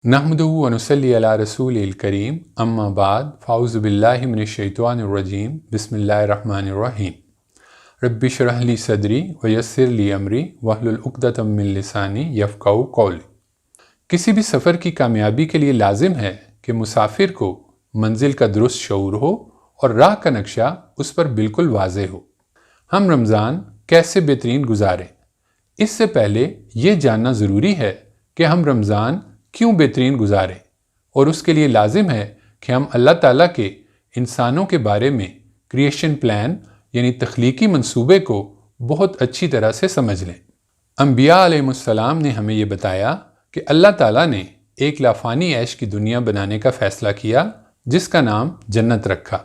نحمدہ ونصلی علی رسولہ کریم اما بعد فاعوذ باللہ من الشیطان الرجیم بسم اللہ الرحمن الرحیم رب اشرح لی صدری ویسر لی امری واحلل عقدۃ من لسانی یفقہوا قولی۔ کسی بھی سفر کی کامیابی کے لیے لازم ہے کہ مسافر کو منزل کا درست شعور ہو اور راہ کا نقشہ اس پر بالکل واضح ہو۔ ہم رمضان کیسے بہترین گزاریں؟ اس سے پہلے یہ جاننا ضروری ہے کہ ہم رمضان کیوں بہترین گزاریں، اور اس کے لیے لازم ہے کہ ہم اللہ تعالیٰ کے انسانوں کے بارے میں کریشن پلان یعنی تخلیقی منصوبے کو بہت اچھی طرح سے سمجھ لیں۔ انبیاء علیہ السلام نے ہمیں یہ بتایا کہ اللہ تعالیٰ نے ایک لافانی عیش کی دنیا بنانے کا فیصلہ کیا جس کا نام جنت رکھا،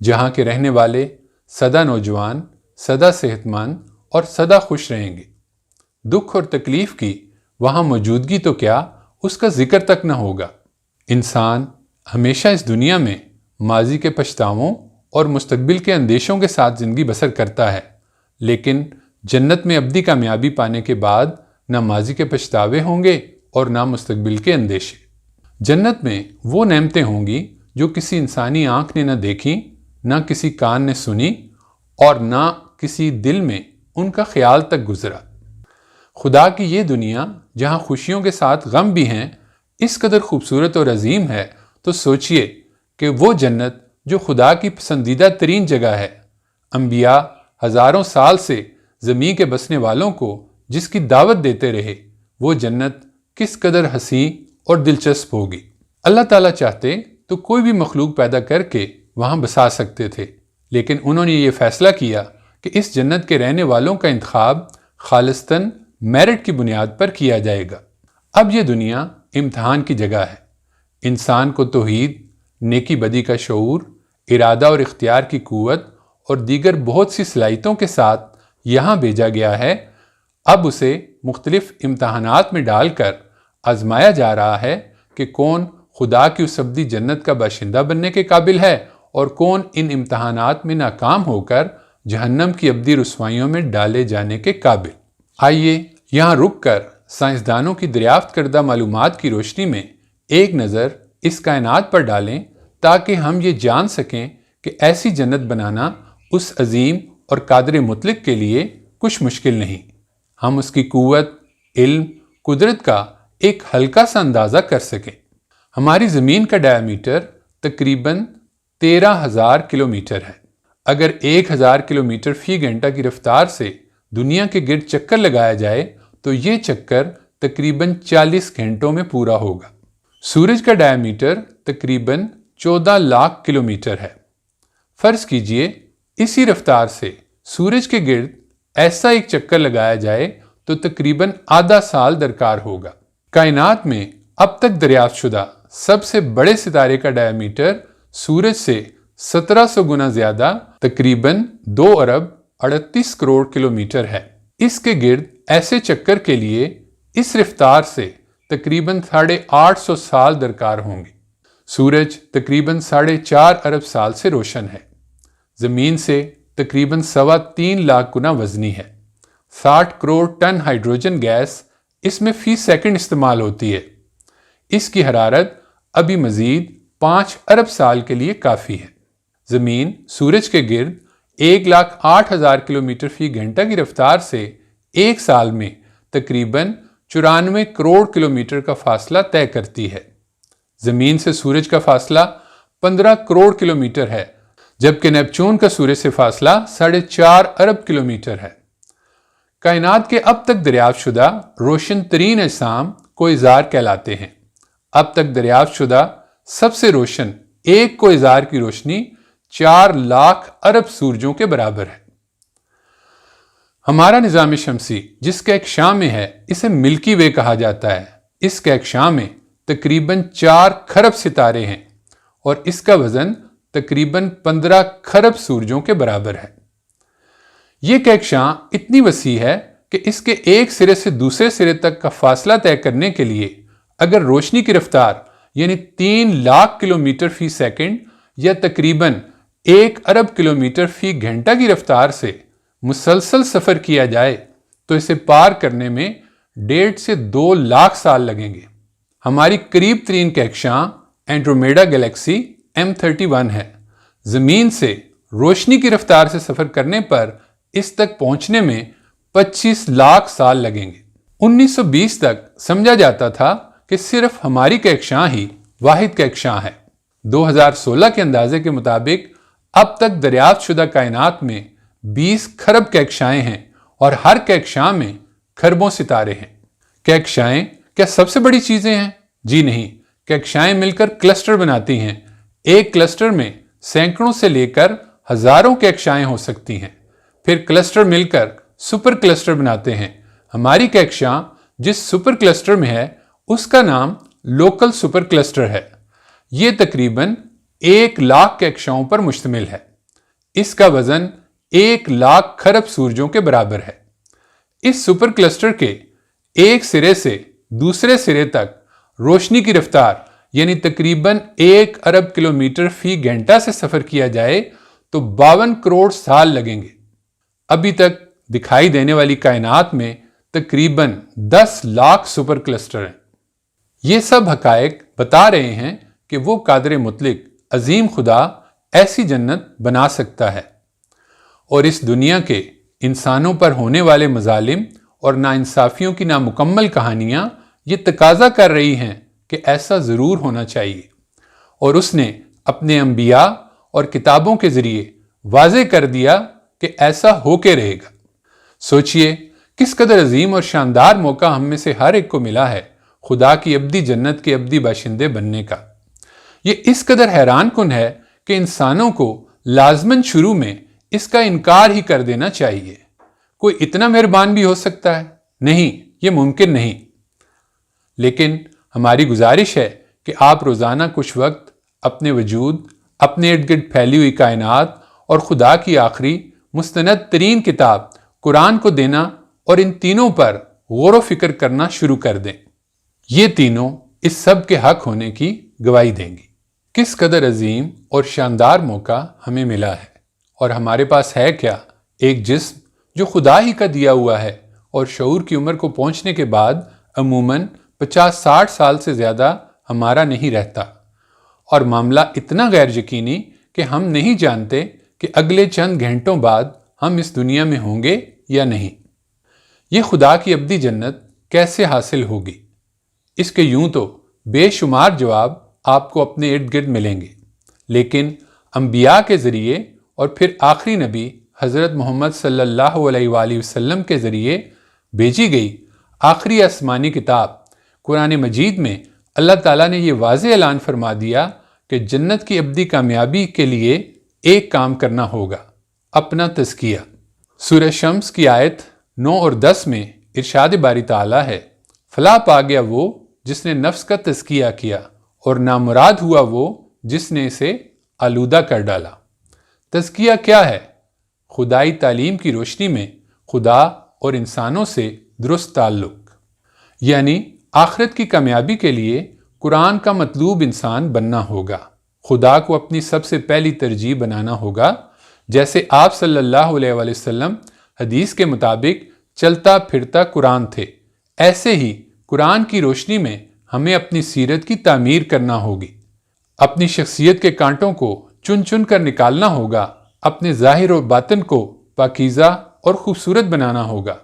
جہاں کے رہنے والے سدا نوجوان، سدا صحت مند اور سدا خوش رہیں گے۔ دکھ اور تکلیف کی وہاں موجودگی تو کیا، اس کا ذکر تک نہ ہوگا۔ انسان ہمیشہ اس دنیا میں ماضی کے پچھتاووں اور مستقبل کے اندیشوں کے ساتھ زندگی بسر کرتا ہے، لیکن جنت میں ابدی کامیابی پانے کے بعد نہ ماضی کے پچھتاوے ہوں گے اور نہ مستقبل کے اندیشے۔ جنت میں وہ نعمتیں ہوں گی جو کسی انسانی آنکھ نے نہ دیکھی، نہ کسی کان نے سنی اور نہ کسی دل میں ان کا خیال تک گزرا۔ خدا کی یہ دنیا جہاں خوشیوں کے ساتھ غم بھی ہیں اس قدر خوبصورت اور عظیم ہے، تو سوچئے کہ وہ جنت جو خدا کی پسندیدہ ترین جگہ ہے، انبیاء ہزاروں سال سے زمین کے بسنے والوں کو جس کی دعوت دیتے رہے، وہ جنت کس قدر حسین اور دلچسپ ہوگی۔ اللہ تعالیٰ چاہتے تو کوئی بھی مخلوق پیدا کر کے وہاں بسا سکتے تھے، لیکن انہوں نے یہ فیصلہ کیا کہ اس جنت کے رہنے والوں کا انتخاب خالصتاً میرٹ کی بنیاد پر کیا جائے گا۔ اب یہ دنیا امتحان کی جگہ ہے۔ انسان کو توحید، نیکی بدی کا شعور، ارادہ اور اختیار کی قوت اور دیگر بہت سی صلاحیتوں کے ساتھ یہاں بھیجا گیا ہے۔ اب اسے مختلف امتحانات میں ڈال کر آزمایا جا رہا ہے کہ کون خدا کی اس ابدی جنت کا باشندہ بننے کے قابل ہے اور کون ان امتحانات میں ناکام ہو کر جہنم کی ابدی رسوائیوں میں ڈالے جانے کے قابل۔ آئیے یہاں رک کر سائنسدانوں کی دریافت کردہ معلومات کی روشنی میں ایک نظر اس کائنات پر ڈالیں تاکہ ہم یہ جان سکیں کہ ایسی جنت بنانا اس عظیم اور قادر مطلق کے لیے کچھ مشکل نہیں۔ ہم اس کی قوت، علم، قدرت کا ایک ہلکا سا اندازہ کر سکیں۔ ہماری زمین کا ڈائیمیٹر تقریباً 13,000 کلومیٹر ہے۔ اگر 1,000 کلومیٹر فی گھنٹہ کی رفتار سے دنیا کے گرد چکر لگایا جائے تو یہ چکر تقریباً 40 گھنٹوں میں پورا ہوگا۔ سورج کا ڈائیمیٹر تقریباً 14 لاکھ کلومیٹر ہے۔ فرض کیجئے اسی رفتار سے سورج کے گرد ایسا ایک چکر لگایا جائے تو تقریباً آدھا سال درکار ہوگا۔ کائنات میں اب تک دریافت شدہ سب سے بڑے ستارے کا ڈائیمیٹر سورج سے 1700 گنا زیادہ تقریباً 2 ارب 38 کروڑ کلومیٹر ہے۔ اس کے گرد ایسے چکر کے لیے اس رفتار سے تقریباً 850 سال درکار ہوں گے۔ سورج تقریباً 4.5 ارب سال سے روشن ہے۔ زمین سے تقریباً 3.25 لاکھ گنا وزنی ہے۔ 60 کروڑ ٹن ہائیڈروجن گیس اس میں فی سیکنڈ استعمال ہوتی ہے۔ اس کی حرارت ابھی مزید 5 ارب سال کے لیے کافی ہے۔ زمین سورج کے گرد 1,08,000 کلومیٹر فی گھنٹہ کی رفتار سے ایک سال میں تقریباً 94 کروڑ کلومیٹر کا فاصلہ طے کرتی ہے۔ زمین سے سورج کا فاصلہ 15 کروڑ کلومیٹر ہے، جبکہ نیپچون کا سورج سے فاصلہ 4.5 ارب کلومیٹر ہے۔ کائنات کے اب تک دریافت شدہ روشن ترین اجسام کوئزار کہلاتے ہیں۔ اب تک دریافت شدہ سب سے روشن ایک کوئزار کی روشنی 4 لاکھ ارب سورجوں کے برابر ہے۔ ہمارا نظام شمسی جس کے اکشاں میں ہے اسے ملکی وے کہا جاتا ہے۔ اس کے اکشاں میں تقریباً 4 کھرب ستارے ہیں اور اس کا وزن تقریباً 15 کھرب سورجوں کے برابر ہے۔ یہ کہکشاں اتنی وسیع ہے کہ اس کے ایک سرے سے دوسرے سرے تک کا فاصلہ طے کرنے کے لیے اگر روشنی کی رفتار یعنی 3 لاکھ کلومیٹر فی سیکنڈ یا تقریباً 1 ارب کلومیٹر فی گھنٹہ کی رفتار سے مسلسل سفر کیا جائے تو اسے پار کرنے میں 1.5 سے 2 لاکھ سال لگیں گے۔ ہماری قریب ترین کہکشاں اینڈرومیڈا گلیکسی M31 ہے۔ زمین سے روشنی کی رفتار سے سفر کرنے پر اس تک پہنچنے میں 25 لاکھ سال لگیں گے۔ 1920 تک سمجھا جاتا تھا کہ صرف ہماری کہکشاں ہی واحد کہکشاں ہے۔ 2016 کے اندازے کے مطابق اب تک دریافت شدہ کائنات میں 20 کھرب کہکشائیں ہیں اور ہر کہکشاں میں کھربوں ستارے ہیں۔ کہکشائیں کیا سب سے بڑی چیزیں ہیں؟ جی نہیں، کہکشائیں مل کر کلسٹر بناتی ہیں۔ ایک کلسٹر میں سینکڑوں سے لے کر ہزاروں کہکشائیں ہو سکتی ہیں۔ پھر کلسٹر مل کر سپر کلسٹر بناتے ہیں۔ ہماری کہکشاں جس سپر کلسٹر میں ہے اس کا نام لوکل سپر کلسٹر ہے۔ یہ تقریباً 1 لاکھ کہکشاؤں پر مشتمل ہے۔ اس کا وزن 1 لاکھ کھرب سورجوں کے برابر ہے۔ اس سپر کلسٹر کے ایک سرے سے دوسرے سرے تک روشنی کی رفتار یعنی تقریباً 1 ارب کلومیٹر فی گھنٹہ سے سفر کیا جائے تو 52 کروڑ سال لگیں گے۔ ابھی تک دکھائی دینے والی کائنات میں تقریباً 10 لاکھ سپر کلسٹر ہیں۔ یہ سب حقائق بتا رہے ہیں کہ وہ قادر مطلق عظیم خدا ایسی جنت بنا سکتا ہے، اور اس دنیا کے انسانوں پر ہونے والے مظالم اور ناانصافیوں کی نامکمل کہانیاں یہ تقاضا کر رہی ہیں کہ ایسا ضرور ہونا چاہیے، اور اس نے اپنے انبیاء اور کتابوں کے ذریعے واضح کر دیا کہ ایسا ہو کے رہے گا۔ سوچئے کس قدر عظیم اور شاندار موقع ہم میں سے ہر ایک کو ملا ہے خدا کی ابدی جنت کے ابدی باشندے بننے کا۔ یہ اس قدر حیران کن ہے کہ انسانوں کو لازماً شروع میں اس کا انکار ہی کر دینا چاہیے۔ کوئی اتنا مہربان بھی ہو سکتا ہے؟ نہیں، یہ ممکن نہیں۔ لیکن ہماری گزارش ہے کہ آپ روزانہ کچھ وقت اپنے وجود، اپنے ارد گرد پھیلی ہوئی کائنات اور خدا کی آخری مستند ترین کتاب قرآن کو دینا اور ان تینوں پر غور و فکر کرنا شروع کر دیں۔ یہ تینوں اس سب کے حق ہونے کی گواہی دیں گی۔ کس قدر عظیم اور شاندار موقع ہمیں ملا ہے، اور ہمارے پاس ہے کیا؟ ایک جسم جو خدا ہی کا دیا ہوا ہے اور شعور کی عمر کو پہنچنے کے بعد عموماً 50-60 سال سے زیادہ ہمارا نہیں رہتا، اور معاملہ اتنا غیر یقینی کہ ہم نہیں جانتے کہ اگلے چند گھنٹوں بعد ہم اس دنیا میں ہوں گے یا نہیں۔ یہ خدا کی ابدی جنت کیسے حاصل ہوگی؟ اس کے یوں تو بے شمار جواب آپ کو اپنے ارد گرد ملیں گے، لیکن انبیاء کے ذریعے اور پھر آخری نبی حضرت محمد صلی اللہ علیہ وآلہ وسلم کے ذریعے بھیجی گئی آخری آسمانی کتاب قرآن مجید میں اللہ تعالیٰ نے یہ واضح اعلان فرما دیا کہ جنت کی ابدی کامیابی کے لیے ایک کام کرنا ہوگا، اپنا تزکیہ۔ سورہ شمس کی آیت 9 اور 10 میں ارشاد باری تعالیٰ ہے، فلاح پا گیا وہ جس نے نفس کا تزکیہ کیا، اور نامراد ہوا وہ جس نے اسے آلودہ کر ڈالا۔ تزکیہ کیا ہے؟ خدائی تعلیم کی روشنی میں خدا اور انسانوں سے درست تعلق، یعنی آخرت کی کامیابی کے لیے قرآن کا مطلوب انسان بننا ہوگا، خدا کو اپنی سب سے پہلی ترجیح بنانا ہوگا۔ جیسے آپ صلی اللہ علیہ وآلہ وسلم حدیث کے مطابق چلتا پھرتا قرآن تھے، ایسے ہی قرآن کی روشنی میں ہمیں اپنی سیرت کی تعمیر کرنا ہوگی، اپنی شخصیت کے کانٹوں کو چن چن کر نکالنا ہوگا، اپنے ظاہر و باطن کو پاکیزہ اور خوبصورت بنانا ہوگا۔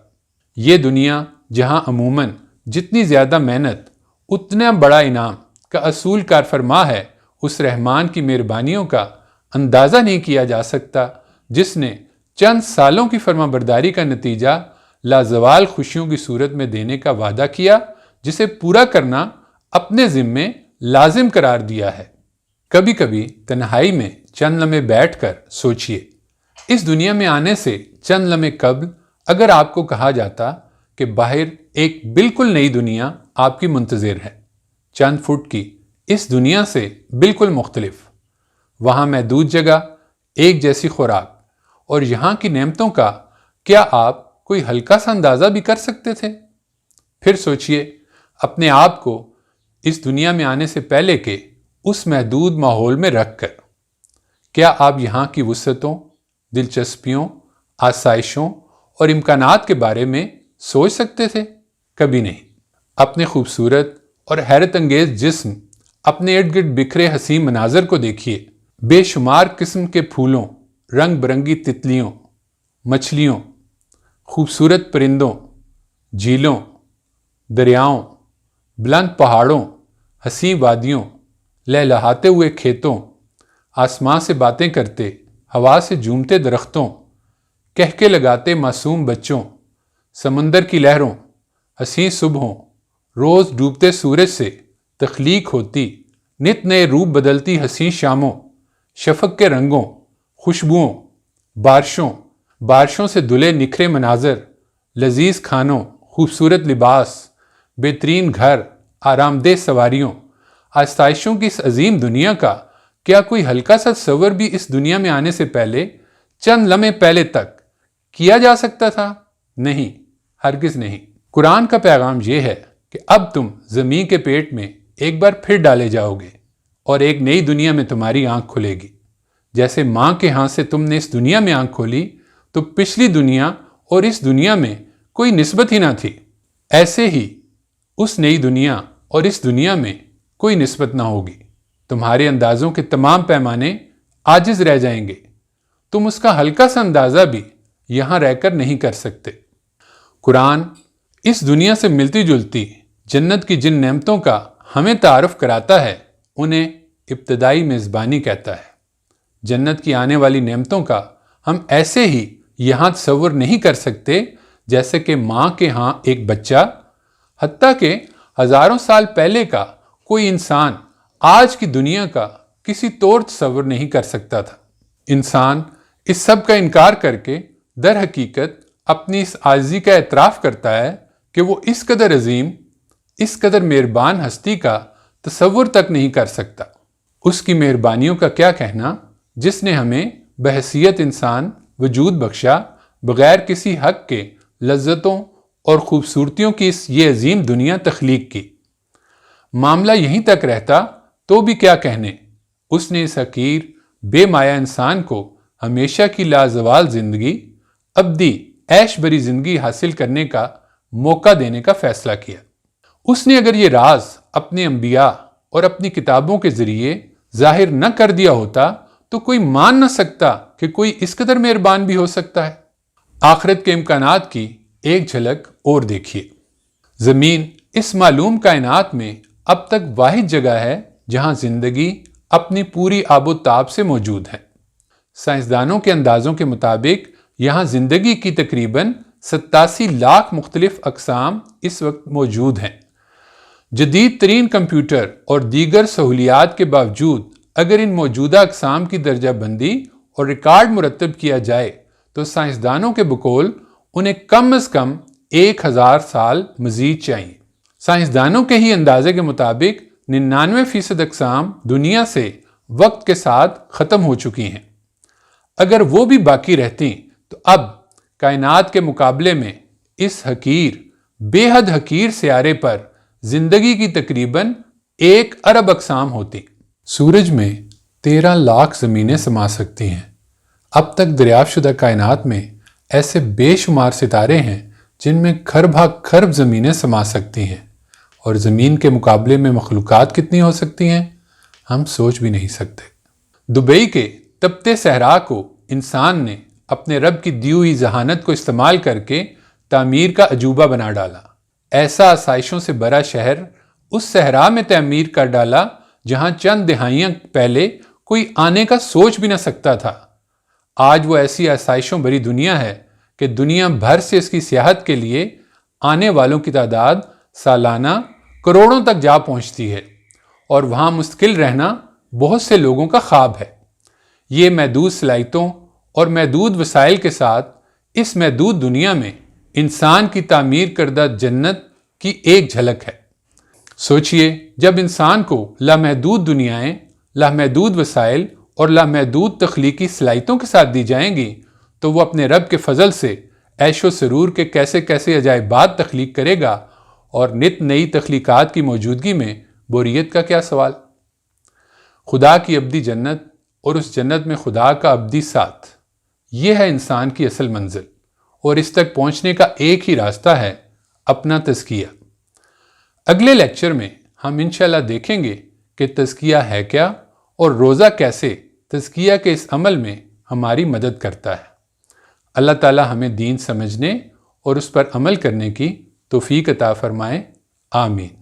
یہ دنیا جہاں عموماً جتنی زیادہ محنت اتنا بڑا انعام کا اصول کار فرما ہے، اس رحمان کی مہربانیوں کا اندازہ نہیں کیا جا سکتا جس نے چند سالوں کی فرما برداری کا نتیجہ لازوال خوشیوں کی صورت میں دینے کا وعدہ کیا، جسے پورا کرنا اپنے ذمے لازم قرار دیا ہے۔ کبھی کبھی تنہائی میں چند لمحے بیٹھ کر سوچئے، اس دنیا میں آنے سے چند لمحے قبل اگر آپ کو کہا جاتا کہ باہر ایک بالکل نئی دنیا آپ کی منتظر ہے، چند فٹ کی اس دنیا سے بالکل مختلف، وہاں محدود جگہ، ایک جیسی خوراک اور یہاں کی نعمتوں کا کیا آپ کوئی ہلکا سا اندازہ بھی کر سکتے تھے؟ پھر سوچئے اپنے آپ کو اس دنیا میں آنے سے پہلے کے اس محدود ماحول میں رکھ کر، کیا آپ یہاں کی وسعتوں، دلچسپیوں، آسائشوں اور امکانات کے بارے میں سوچ سکتے تھے؟ کبھی نہیں۔ اپنے خوبصورت اور حیرت انگیز جسم، اپنے ارد گرد بکھرے حسین مناظر کو دیکھیے، بے شمار قسم کے پھولوں، رنگ برنگی تتلیوں، مچھلیوں، خوبصورت پرندوں، جھیلوں، دریاؤں، بلند پہاڑوں، حسین وادیوں، لہلہاتے ہوئے کھیتوں، آسمان سے باتیں کرتے، ہوا سے جھومتے درختوں، کہکے لگاتے معصوم بچوں، سمندر کی لہروں، حسین صبحوں، روز ڈوبتے سورج سے تخلیق ہوتی، نت نئے روپ بدلتی حسین شاموں، شفق کے رنگوں، خوشبوؤں، بارشوں سے دھلے نکھرے مناظر، لذیذ کھانوں، خوبصورت لباس، بہترین گھر، آرام دہ سواریوں، آسائشوں کی اس عظیم دنیا کا کیا کوئی ہلکا سا تصور بھی اس دنیا میں آنے سے پہلے، چند لمحے پہلے تک کیا جا سکتا تھا؟ نہیں، ہرگز نہیں۔ قرآن کا پیغام یہ ہے کہ اب تم زمین کے پیٹ میں ایک بار پھر ڈالے جاؤ گے اور ایک نئی دنیا میں تمہاری آنکھ کھلے گی۔ جیسے ماں کے ہاتھ سے تم نے اس دنیا میں آنکھ کھولی تو پچھلی دنیا اور اس دنیا میں کوئی نسبت ہی نہ تھی، ایسے ہی اس نئی دنیا اور اس دنیا میں کوئی نسبت نہ ہوگی۔ تمہارے اندازوں کے تمام پیمانے عاجز رہ جائیں گے، تم اس کا ہلکا سا اندازہ بھی یہاں رہ کر نہیں کر سکتے۔ قرآن اس دنیا سے ملتی جلتی جنت کی جن نعمتوں کا ہمیں تعارف کراتا ہے انہیں ابتدائی میزبانی کہتا ہے۔ جنت کی آنے والی نعمتوں کا ہم ایسے ہی یہاں تصور نہیں کر سکتے جیسے کہ ماں کے ہاں ایک بچہ، حتیٰ کہ ہزاروں سال پہلے کا کوئی انسان آج کی دنیا کا کسی طور تصور نہیں کر سکتا تھا۔ انسان اس سب کا انکار کر کے در حقیقت اپنی اس عاجزی کا اعتراف کرتا ہے کہ وہ اس قدر عظیم، اس قدر مہربان ہستی کا تصور تک نہیں کر سکتا۔ اس کی مہربانیوں کا کیا کہنا جس نے ہمیں بحیثیت انسان وجود بخشا، بغیر کسی حق کے لذتوں اور خوبصورتیوں کی یہ عظیم دنیا تخلیق کی۔ معاملہ یہیں تک رہتا تو بھی کیا کہنے، اس نے اس حقیر بے مایہ انسان کو ہمیشہ کی لازوال زندگی، ابدی عیش بری زندگی حاصل کرنے کا موقع دینے کا فیصلہ کیا۔ اس نے اگر یہ راز اپنے انبیاء اور اپنی کتابوں کے ذریعے ظاہر نہ کر دیا ہوتا تو کوئی مان نہ سکتا کہ کوئی اس قدر مہربان بھی ہو سکتا ہے۔ آخرت کے امکانات کی ایک جھلک اور دیکھیے۔ زمین اس معلوم کائنات میں اب تک واحد جگہ ہے جہاں زندگی اپنی پوری آب و تاب سے موجود ہے۔ سائنسدانوں کے اندازوں کے مطابق یہاں زندگی کی تقریباً 87 لاکھ مختلف اقسام اس وقت موجود ہیں۔ جدید ترین کمپیوٹر اور دیگر سہولیات کے باوجود اگر ان موجودہ اقسام کی درجہ بندی اور ریکارڈ مرتب کیا جائے تو سائنسدانوں کے بقول انہیں کم از کم 1000 سال مزید چاہیے۔ سائنسدانوں کے ہی اندازے کے مطابق 99% اقسام دنیا سے وقت کے ساتھ ختم ہو چکی ہیں۔ اگر وہ بھی باقی رہتی تو اب کائنات کے مقابلے میں اس حقیر، بے حد حقیر سیارے پر زندگی کی تقریباً 1 ارب اقسام ہوتی۔ سورج میں 13 لاکھ زمینیں سما سکتی ہیں۔ اب تک دریافت شدہ کائنات میں ایسے بے شمار ستارے ہیں جن میں کھرب ہا کھرب زمینیں سما سکتی ہیں، اور زمین کے مقابلے میں مخلوقات کتنی ہو سکتی ہیں ہم سوچ بھی نہیں سکتے۔ دبئی کے تپتے صحرا کو انسان نے اپنے رب کی دی ہوئی ذہانت کو استعمال کر کے تعمیر کا عجوبہ بنا ڈالا۔ ایسا آسائشوں سے بھرا شہر اس صحرا میں تعمیر کر ڈالا جہاں چند دہائیاں پہلے کوئی آنے کا سوچ بھی نہ سکتا تھا۔ آج وہ ایسی آسائشوں بھری دنیا ہے کہ دنیا بھر سے اس کی سیاحت کے لیے آنے والوں کی تعداد سالانہ کروڑوں تک جا پہنچتی ہے، اور وہاں مستقل رہنا بہت سے لوگوں کا خواب ہے۔ یہ محدود صلاحیتوں اور محدود وسائل کے ساتھ اس محدود دنیا میں انسان کی تعمیر کردہ جنت کی ایک جھلک ہے۔ سوچئے، جب انسان کو لامحدود دنیایں، لامحدود وسائل اور لامحدود تخلیقی صلاحیتوں کے ساتھ دی جائیں گی تو وہ اپنے رب کے فضل سے عیش و سرور کے کیسے کیسے عجائبات تخلیق کرے گا، اور نت نئی تخلیقات کی موجودگی میں بوریت کا کیا سوال۔ خدا کی ابدی جنت اور اس جنت میں خدا کا ابدی ساتھ، یہ ہے انسان کی اصل منزل، اور اس تک پہنچنے کا ایک ہی راستہ ہے، اپنا تزکیہ۔ اگلے لیکچر میں ہم انشاءاللہ دیکھیں گے کہ تزکیہ ہے کیا اور روزہ کیسے تزکیہ کے اس عمل میں ہماری مدد کرتا ہے۔ اللہ تعالی ہمیں دین سمجھنے اور اس پر عمل کرنے کی توفیق عطا فرمائے، آمین۔